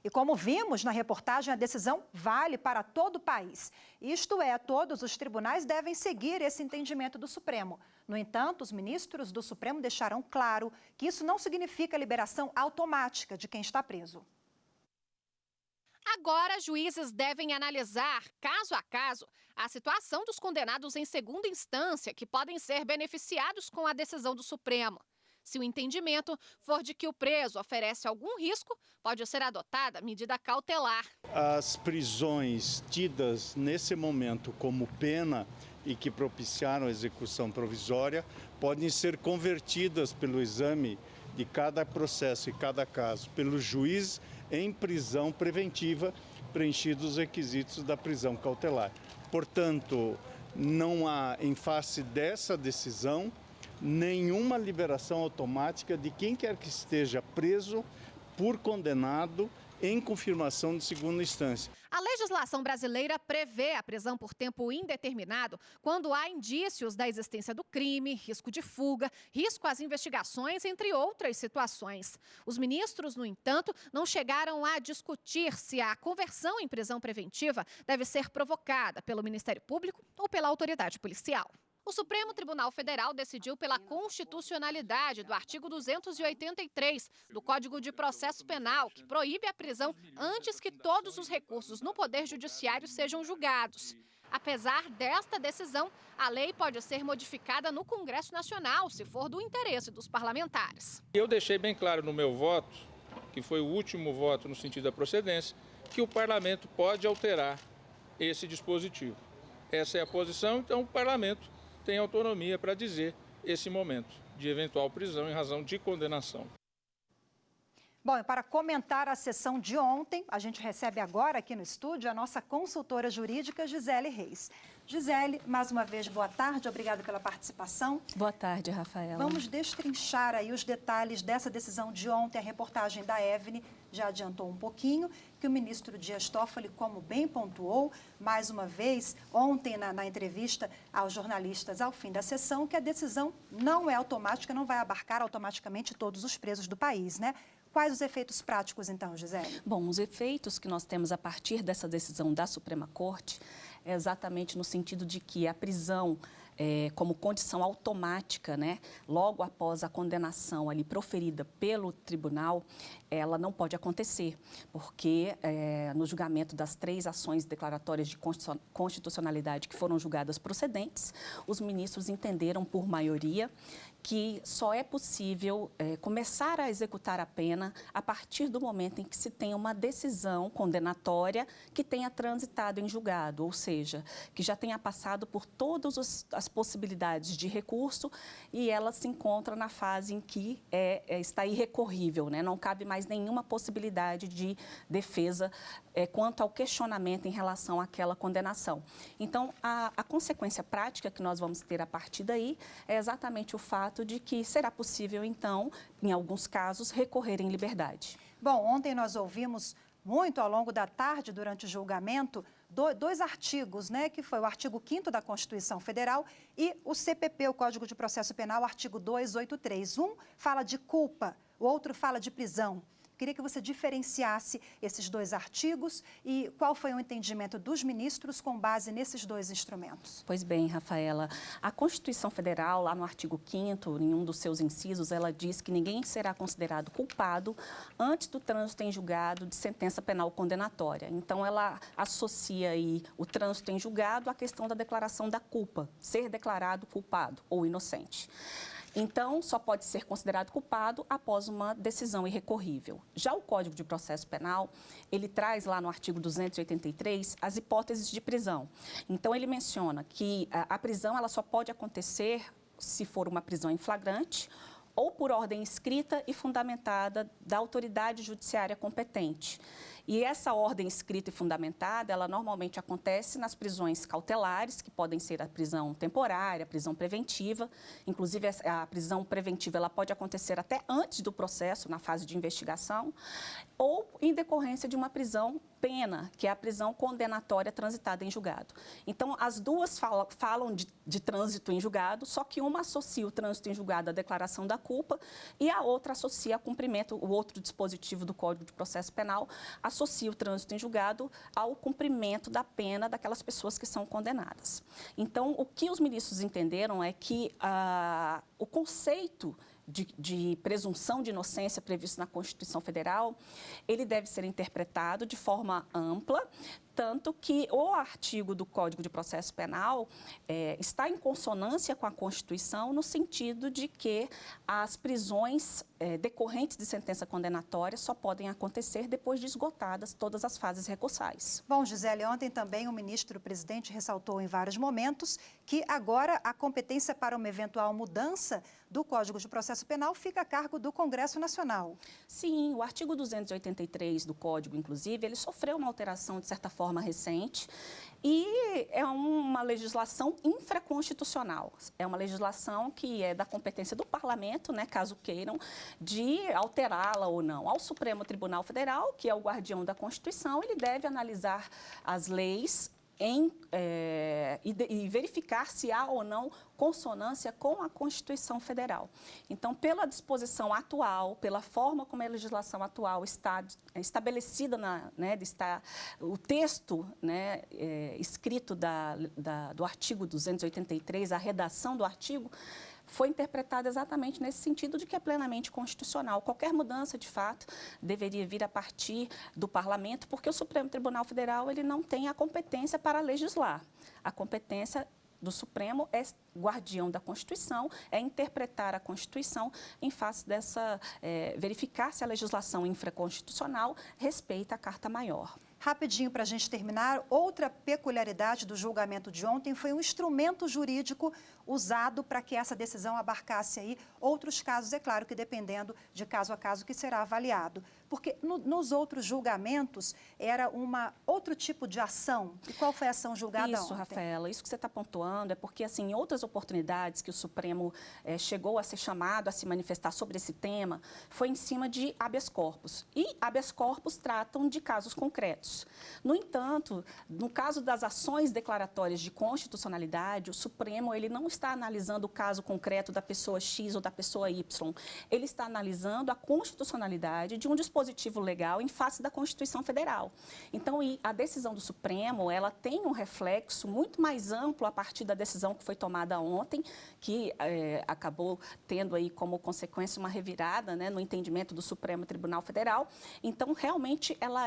E como vimos na reportagem, a decisão vale para todo o país. Isto é, todos os tribunais devem seguir esse entendimento do Supremo. No entanto, os ministros do Supremo deixaram claro que isso não significa liberação automática de quem está preso. Agora, juízes devem analisar, caso a caso, a situação dos condenados em segunda instância, que podem ser beneficiados com a decisão do Supremo. Se o entendimento for de que o preso oferece algum risco, pode ser adotada medida cautelar. As prisões tidas nesse momento como pena e que propiciaram a execução provisória podem ser convertidas pelo exame de cada processo e cada caso pelo juiz em prisão preventiva, preenchidos os requisitos da prisão cautelar. Portanto, não há, em face dessa decisão, nenhuma liberação automática de quem quer que esteja preso por condenado em confirmação de segunda instância. A legislação brasileira prevê a prisão por tempo indeterminado quando há indícios da existência do crime, risco de fuga, risco às investigações, entre outras situações. Os ministros, no entanto, não chegaram a discutir se a conversão em prisão preventiva deve ser provocada pelo Ministério Público ou pela autoridade policial. O Supremo Tribunal Federal decidiu pela constitucionalidade do artigo 283 do Código de Processo Penal, que proíbe a prisão antes que todos os recursos no Poder Judiciário sejam julgados. Apesar desta decisão, a lei pode ser modificada no Congresso Nacional, se for do interesse dos parlamentares. Eu deixei bem claro no meu voto, que foi o último voto no sentido da procedência, que o parlamento pode alterar esse dispositivo. Essa é a posição, então o parlamento tem autonomia para dizer esse momento de eventual prisão em razão de condenação. Bom, e para comentar a sessão de ontem, a gente recebe agora aqui no estúdio a nossa consultora jurídica, Gisele Reis. Gisele, mais uma vez, boa tarde, obrigada pela participação. Boa tarde, Rafaela. Vamos destrinchar aí os detalhes dessa decisão de ontem. A reportagem da Evne já adiantou um pouquinho, que o ministro Dias Toffoli, como bem pontuou, mais uma vez, ontem na entrevista aos jornalistas ao fim da sessão, que a decisão não é automática, não vai abarcar automaticamente todos os presos do país, né? Quais os efeitos práticos, então, Gisele? Bom, os efeitos que nós temos a partir dessa decisão da Suprema Corte é exatamente no sentido de que a prisão, como condição automática, né, logo após a condenação ali proferida pelo tribunal, ela não pode acontecer, porque no julgamento das 3 ações declaratórias de constitucionalidade que foram julgadas procedentes, os ministros entenderam por maioria que só é possível começar a executar a pena a partir do momento em que se tem uma decisão condenatória que tenha transitado em julgado, ou seja, que já tenha passado por todas as possibilidades de recurso e ela se encontra na fase em que está irrecorrível, né? Não cabe mais nenhuma possibilidade de defesa quanto ao questionamento em relação àquela condenação. Então, a consequência prática que nós vamos ter a partir daí é exatamente o fato de que será possível, então, em alguns casos, recorrer em liberdade. Bom, ontem nós ouvimos muito ao longo da tarde, durante o julgamento, 2 artigos, né, que foi o artigo 5º da Constituição Federal e o CPP, o Código de Processo Penal, artigo 283. Um fala de culpa, o outro fala de prisão. Queria que você diferenciasse esses 2 artigos e qual foi o entendimento dos ministros com base nesses 2 instrumentos. Pois bem, Rafaela, a Constituição Federal, lá no artigo 5º, em um dos seus incisos, ela diz que ninguém será considerado culpado antes do trânsito em julgado de sentença penal condenatória. Então, ela associa aí o trânsito em julgado à questão da declaração da culpa, ser declarado culpado ou inocente. Então, só pode ser considerado culpado após uma decisão irrecorrível. Já o Código de Processo Penal, ele traz lá no artigo 283 as hipóteses de prisão. Então, ele menciona que a prisão ela só pode acontecer se for uma prisão em flagrante ou por ordem escrita e fundamentada da autoridade judiciária competente. E essa ordem escrita e fundamentada, ela normalmente acontece nas prisões cautelares, que podem ser a prisão temporária, a prisão preventiva. Inclusive, a prisão preventiva ela pode acontecer até antes do processo, na fase de investigação, ou em decorrência de uma prisão pena, que é a prisão condenatória transitada em julgado. Então, as duas falam de trânsito em julgado, só que uma associa o trânsito em julgado à declaração da culpa e a outra associa a cumprimento, o outro dispositivo do Código de Processo Penal, associa o trânsito em julgado ao cumprimento da pena daquelas pessoas que são condenadas. Então, o que os ministros entenderam é que o conceito de presunção de inocência previsto na Constituição Federal, ele deve ser interpretado de forma ampla, tanto que o artigo do Código de Processo Penal está em consonância com a Constituição no sentido de que as prisões decorrentes de sentença condenatória só podem acontecer depois de esgotadas todas as fases recursais. Bom, Gisele, ontem também o ministro-presidente ressaltou em vários momentos que agora a competência para uma eventual mudança do Código de Processo Penal fica a cargo do Congresso Nacional. Sim, o artigo 283 do Código, inclusive, ele sofreu uma alteração, de certa forma, recente, e é uma legislação infraconstitucional. É uma legislação que é da competência do parlamento, né, caso queiram, de alterá-la ou não. Ao Supremo Tribunal Federal, que é o guardião da Constituição, ele deve analisar as leis e verificar se há ou não consonância com a Constituição Federal. Então, pela disposição atual, pela forma como a legislação atual está estabelecida, o texto, né, escrito do artigo 283, a redação do artigo, foi interpretada exatamente nesse sentido de que é plenamente constitucional. Qualquer mudança, de fato, deveria vir a partir do parlamento, porque o Supremo Tribunal Federal ele não tem a competência para legislar. A competência do Supremo é guardião da Constituição, é interpretar a Constituição em face dessa, verificar se a legislação infraconstitucional respeita a Carta Maior. Rapidinho para a gente terminar, outra peculiaridade do julgamento de ontem foi um instrumento jurídico usado para que essa decisão abarcasse aí outros casos, é claro que dependendo de caso a caso que será avaliado. Porque nos outros julgamentos era outro tipo de ação. E qual foi a ação julgada ontem? Isso, Rafaela, isso que você está pontuando é porque, assim, em outras oportunidades que o Supremo chegou a ser chamado a se manifestar sobre esse tema, foi em cima de habeas corpus. E habeas corpus tratam de casos concretos. No entanto, no caso das ações declaratórias de constitucionalidade, o Supremo ele não está analisando o caso concreto da pessoa X ou da pessoa Y. Ele está analisando a constitucionalidade de um dispositivo legal em face da Constituição Federal. Então, a decisão do Supremo, ela tem um reflexo muito mais amplo a partir da decisão que foi tomada ontem, que acabou tendo aí como consequência uma revirada, né, no entendimento do Supremo Tribunal Federal. Então, realmente, ela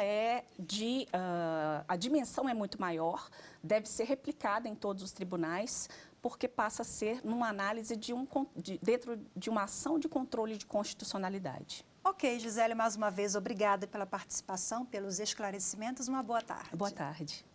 a dimensão é muito maior, deve ser replicada em todos os tribunais, porque passa a ser numa análise dentro de uma ação de controle de constitucionalidade. Ok, Gisele, mais uma vez, obrigada pela participação, pelos esclarecimentos. Uma boa tarde. Boa tarde.